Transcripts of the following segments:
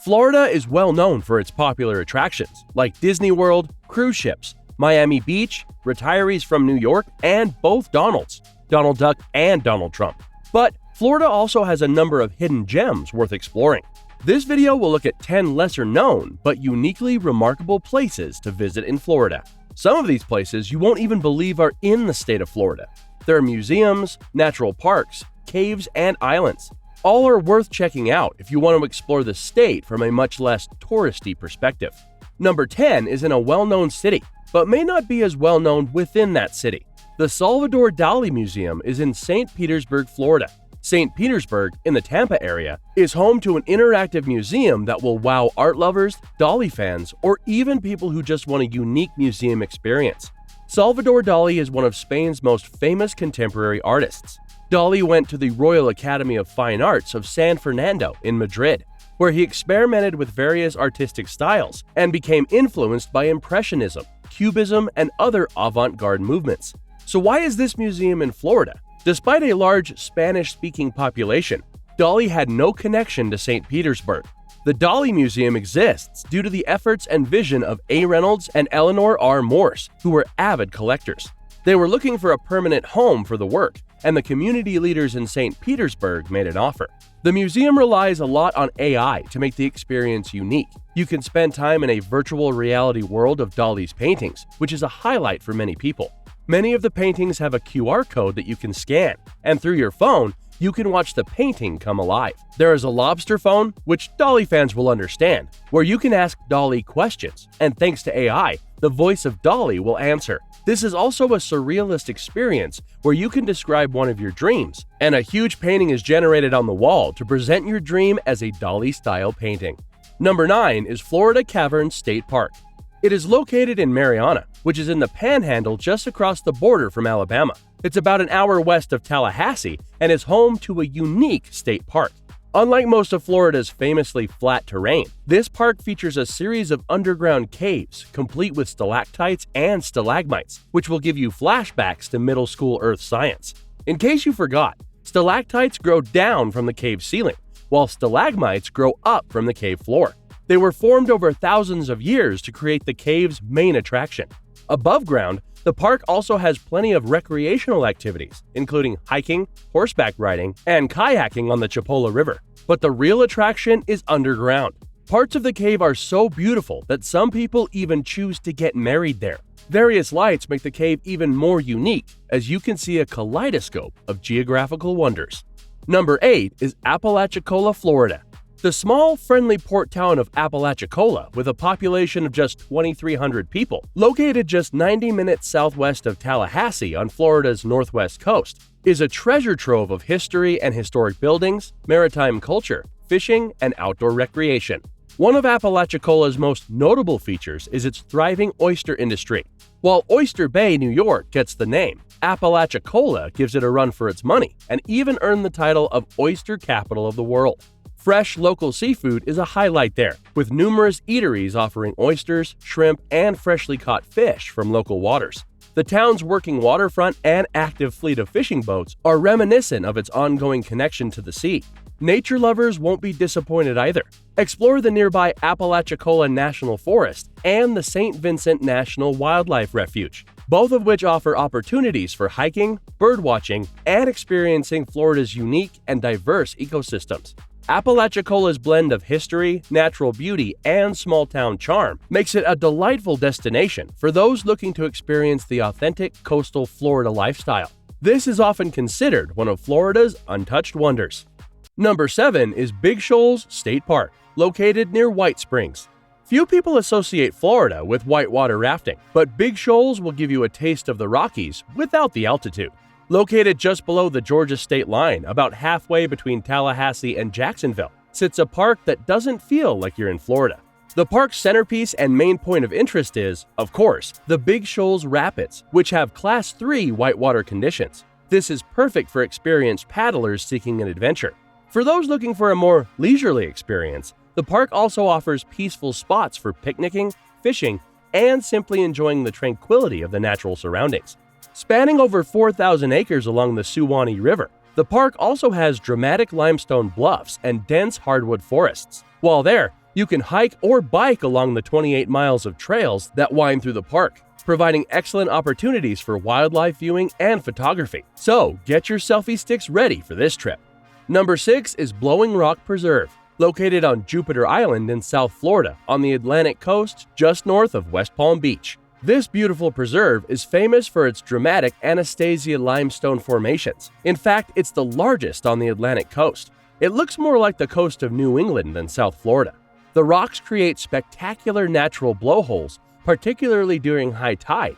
Florida is well known for its popular attractions like Disney World, cruise ships, Miami Beach, retirees from New York, and both Donalds, Donald Duck and Donald Trump. But Florida also has a number of hidden gems worth exploring. This video will look at 10 lesser known but uniquely remarkable places to visit in Florida. Some of these places you won't even believe are in the state of Florida. There are museums, natural parks, caves, and islands. All are worth checking out if you want to explore the state from a much less touristy perspective. Number 10 is in a well-known city, but may not be as well-known within that city. The Salvador Dali Museum is in St. Petersburg, Florida. St. Petersburg, in the Tampa area, is home to an interactive museum that will wow art lovers, Dali fans, or even people who just want a unique museum experience. Salvador Dali is one of Spain's most famous contemporary artists. Dali went to the Royal Academy of Fine Arts of San Fernando in Madrid, where he experimented with various artistic styles and became influenced by Impressionism, Cubism, and other avant-garde movements. So why is this museum in Florida? Despite a large Spanish-speaking population, Dali had no connection to St. Petersburg. The Dali Museum exists due to the efforts and vision of A. Reynolds and Eleanor R. Morse, who were avid collectors. They were looking for a permanent home for the work, and the community leaders in St. Petersburg made an offer. The museum relies a lot on AI to make the experience unique. You can spend time in a virtual reality world of Dali's paintings, which is a highlight for many people. Many of the paintings have a QR code that you can scan, and through your phone, you can watch the painting come alive. There is a lobster phone, which Dali fans will understand, where you can ask Dali questions, and thanks to AI, the voice of Dali will answer. This is also a surrealist experience where you can describe one of your dreams, and a huge painting is generated on the wall to present your dream as a Dali-style painting. Number 9 is Florida Caverns State Park. It is located in Marianna, which is in the Panhandle just across the border from Alabama. It's about an hour west of Tallahassee and is home to a unique state park. Unlike most of Florida's famously flat terrain, this park features a series of underground caves, complete with stalactites and stalagmites, which will give you flashbacks to middle school earth science. In case you forgot, stalactites grow down from the cave ceiling, while stalagmites grow up from the cave floor. They were formed over thousands of years to create the cave's main attraction. Above ground, the park also has plenty of recreational activities, including hiking, horseback riding, and kayaking on the Chipola River. But the real attraction is underground. Parts of the cave are so beautiful that some people even choose to get married there. Various lights make the cave even more unique, as you can see a kaleidoscope of geographical wonders. Number 8 is Apalachicola, Florida. The small, friendly port town of Apalachicola, with a population of just 2,300 people, located just 90 minutes southwest of Tallahassee on Florida's northwest coast, is a treasure trove of history and historic buildings, maritime culture, fishing, and outdoor recreation. One of Apalachicola's most notable features is its thriving oyster industry. While Oyster Bay, New York gets the name, Apalachicola gives it a run for its money and even earned the title of Oyster Capital of the World. Fresh local seafood is a highlight there, with numerous eateries offering oysters, shrimp, and freshly caught fish from local waters. The town's working waterfront and active fleet of fishing boats are reminiscent of its ongoing connection to the sea. Nature lovers won't be disappointed either. Explore the nearby Apalachicola National Forest and the St. Vincent National Wildlife Refuge, both of which offer opportunities for hiking, birdwatching, and experiencing Florida's unique and diverse ecosystems. Apalachicola's blend of history, natural beauty, and small-town charm makes it a delightful destination for those looking to experience the authentic coastal Florida lifestyle. This is often considered one of Florida's untouched wonders. Number 7 is Big Shoals State Park, located near White Springs. Few people associate Florida with whitewater rafting, but Big Shoals will give you a taste of the Rockies without the altitude. Located just below the Georgia state line, about halfway between Tallahassee and Jacksonville, sits a park that doesn't feel like you're in Florida. The park's centerpiece and main point of interest is, of course, the Big Shoals Rapids, which have Class 3 whitewater conditions. This is perfect for experienced paddlers seeking an adventure. For those looking for a more leisurely experience, the park also offers peaceful spots for picnicking, fishing, and simply enjoying the tranquility of the natural surroundings. spanning over 4,000 acres along the Suwannee River. The park also has dramatic limestone bluffs and dense hardwood forests. While there, you can hike or bike along the 28 miles of trails that wind through the park, providing excellent opportunities for wildlife viewing and photography. So, get your selfie sticks ready for this trip. Number 6 is Blowing Rock Preserve, located on Jupiter Island in South Florida on the Atlantic coast just north of West Palm Beach. This beautiful preserve is famous for its dramatic Anastasia limestone formations. In fact, it's the largest on the Atlantic coast. It looks more like the coast of New England than South Florida. The rocks create spectacular natural blowholes, particularly during high tide,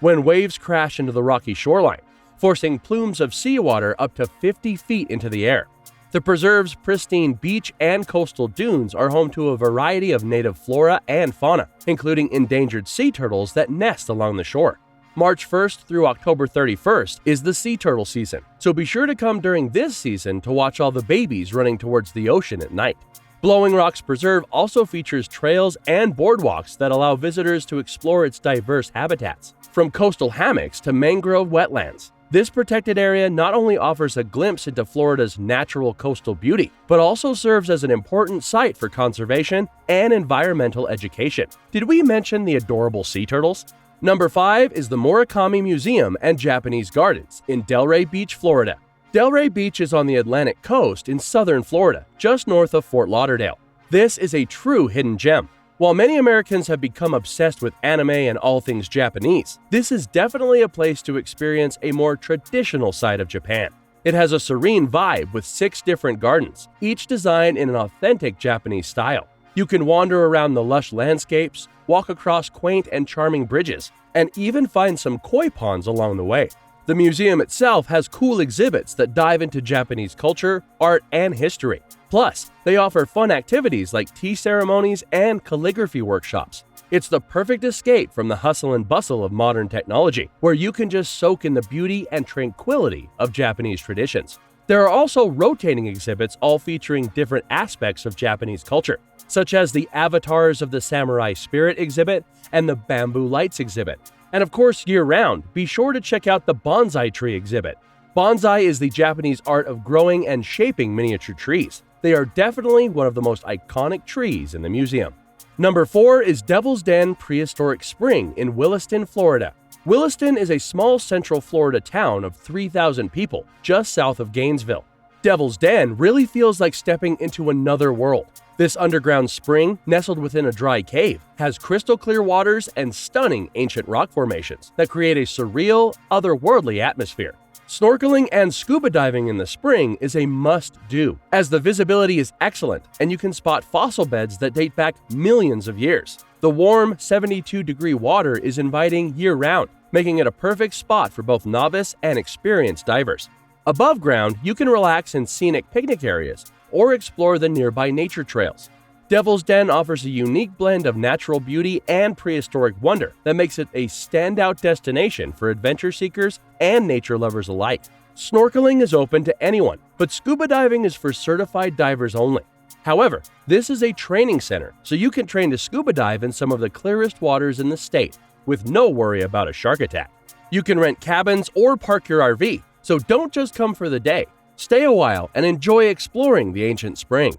when waves crash into the rocky shoreline, forcing plumes of seawater up to 50 feet into the air. The preserve's pristine beach and coastal dunes are home to a variety of native flora and fauna, including endangered sea turtles that nest along the shore. March 1st through October 31st is the sea turtle season, so be sure to come during this season to watch all the babies running towards the ocean at night. Blowing Rocks Preserve also features trails and boardwalks that allow visitors to explore its diverse habitats, from coastal hammocks to mangrove wetlands. This protected area not only offers a glimpse into Florida's natural coastal beauty, but also serves as an important site for conservation and environmental education. Did we mention the adorable sea turtles? Number 5 is the Murakami Museum and Japanese Gardens in Delray Beach, Florida. Delray Beach is on the Atlantic coast in southern Florida, just north of Fort Lauderdale. This is a true hidden gem. While many Americans have become obsessed with anime and all things Japanese, this is definitely a place to experience a more traditional side of Japan. It has a serene vibe with 6 different gardens, each designed in an authentic Japanese style. You can wander around the lush landscapes, walk across quaint and charming bridges, and even find some koi ponds along the way. The museum itself has cool exhibits that dive into Japanese culture, art, and history. Plus, they offer fun activities like tea ceremonies and calligraphy workshops. It's the perfect escape from the hustle and bustle of modern technology, where you can just soak in the beauty and tranquility of Japanese traditions. There are also rotating exhibits all featuring different aspects of Japanese culture, such as the Avatars of the Samurai Spirit exhibit and the Bamboo Lights exhibit. And of course, year-round, be sure to check out the bonsai tree exhibit. Bonsai is the Japanese art of growing and shaping miniature trees. They are definitely one of the most iconic trees in the museum. Number 4 is Devil's Den Prehistoric Spring in Williston, Florida. Williston is a small central Florida town of 3,000 people, just south of Gainesville. Devil's Den really feels like stepping into another world. This underground spring, nestled within a dry cave, has crystal clear waters and stunning ancient rock formations that create a surreal, otherworldly atmosphere. Snorkeling and scuba diving in the spring is a must-do, as the visibility is excellent and you can spot fossil beds that date back millions of years. The warm, 72-degree water is inviting year-round, making it a perfect spot for both novice and experienced divers. Above ground, you can relax in scenic picnic areas or explore the nearby nature trails. Devil's Den offers a unique blend of natural beauty and prehistoric wonder that makes it a standout destination for adventure seekers and nature lovers alike. Snorkeling is open to anyone, but scuba diving is for certified divers only. However, this is a training center, so you can train to scuba dive in some of the clearest waters in the state, with no worry about a shark attack. You can rent cabins or park your RV, so don't just come for the day. Stay a while and enjoy exploring the ancient spring.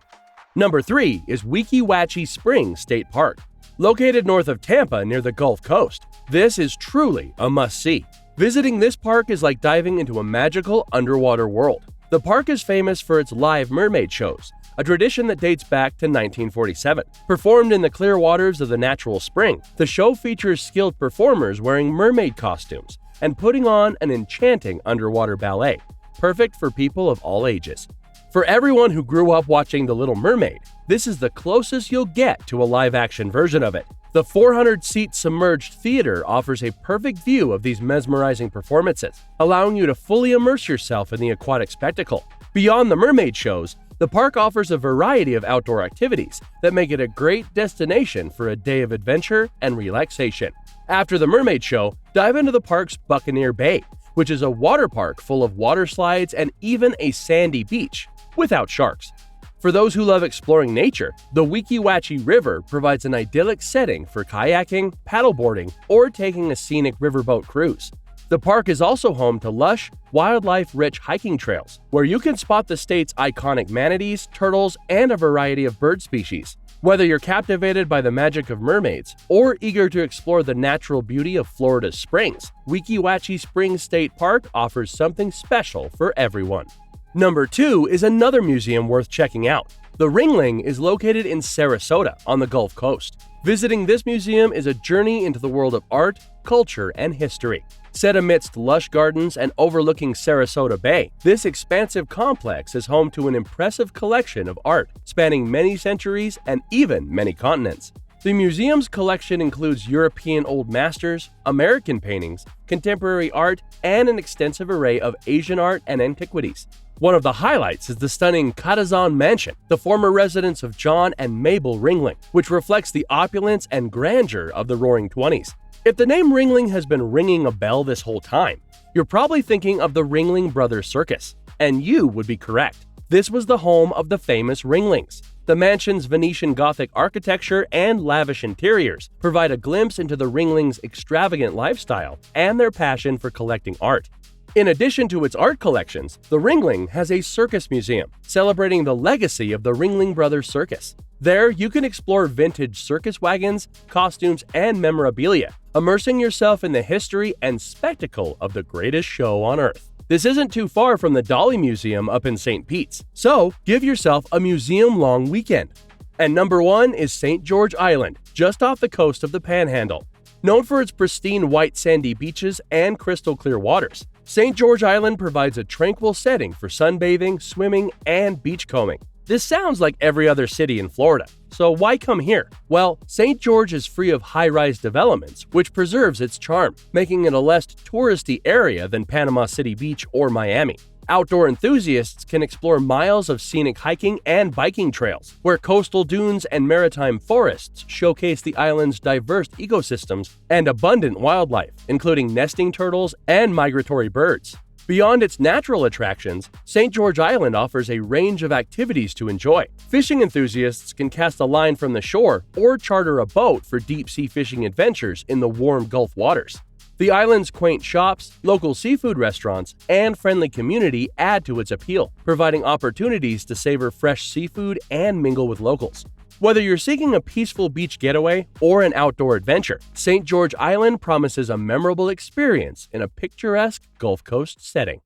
Number 3 is Weeki Wachee Springs State Park. Located north of Tampa near the Gulf Coast, this is truly a must-see. Visiting this park is like diving into a magical underwater world. The park is famous for its live mermaid shows, a tradition that dates back to 1947. Performed in the clear waters of the natural spring, the show features skilled performers wearing mermaid costumes and putting on an enchanting underwater ballet, perfect for people of all ages. For everyone who grew up watching The Little Mermaid, this is the closest you'll get to a live-action version of it. The 400-seat submerged theater offers a perfect view of these mesmerizing performances, allowing you to fully immerse yourself in the aquatic spectacle. Beyond the mermaid shows, the park offers a variety of outdoor activities that make it a great destination for a day of adventure and relaxation. After the mermaid show, dive into the park's Buccaneer Bay, which is a water park full of water slides and even a sandy beach, without sharks. For those who love exploring nature, the Weeki Wachee River provides an idyllic setting for kayaking, paddleboarding, or taking a scenic riverboat cruise. The park is also home to lush, wildlife-rich hiking trails, where you can spot the state's iconic manatees, turtles, and a variety of bird species. Whether you're captivated by the magic of mermaids or eager to explore the natural beauty of Florida's springs, Weeki Wachee Springs State Park offers something special for everyone. Number 2 is another museum worth checking out. The Ringling is located in Sarasota on the Gulf Coast. Visiting this museum is a journey into the world of art, culture, and history. Set amidst lush gardens and overlooking Sarasota Bay, this expansive complex is home to an impressive collection of art spanning many centuries and even many continents. The museum's collection includes European old masters, American paintings, contemporary art, and an extensive array of Asian art and antiquities. One of the highlights is the stunning Katazan Mansion, the former residence of John and Mabel Ringling, which reflects the opulence and grandeur of the Roaring Twenties. If the name Ringling has been ringing a bell this whole time, you're probably thinking of the Ringling Brothers Circus, and you would be correct. This was the home of the famous Ringlings. The mansion's Venetian Gothic architecture and lavish interiors provide a glimpse into the Ringlings' extravagant lifestyle and their passion for collecting art. In addition to its art collections, the Ringling has a circus museum celebrating the legacy of the Ringling Brothers Circus. There, you can explore vintage circus wagons, costumes, and memorabilia, immersing yourself in the history and spectacle of the greatest show on Earth. This isn't too far from the Dolly Museum up in St. Pete's, so give yourself a museum-long weekend. And number 1 is St. George Island, just off the coast of the Panhandle. Known for its pristine white sandy beaches and crystal clear waters, St. George Island provides a tranquil setting for sunbathing, swimming, and beachcombing. This sounds like every other city in Florida, so why come here? Well, St. George is free of high-rise developments, which preserves its charm, making it a less touristy area than Panama City Beach or Miami. Outdoor enthusiasts can explore miles of scenic hiking and biking trails, where coastal dunes and maritime forests showcase the island's diverse ecosystems and abundant wildlife, including nesting turtles and migratory birds. Beyond its natural attractions, St. George Island offers a range of activities to enjoy. Fishing enthusiasts can cast a line from the shore or charter a boat for deep-sea fishing adventures in the warm Gulf waters. The island's quaint shops, local seafood restaurants, and friendly community add to its appeal, providing opportunities to savor fresh seafood and mingle with locals. Whether you're seeking a peaceful beach getaway or an outdoor adventure, St. George Island promises a memorable experience in a picturesque Gulf Coast setting.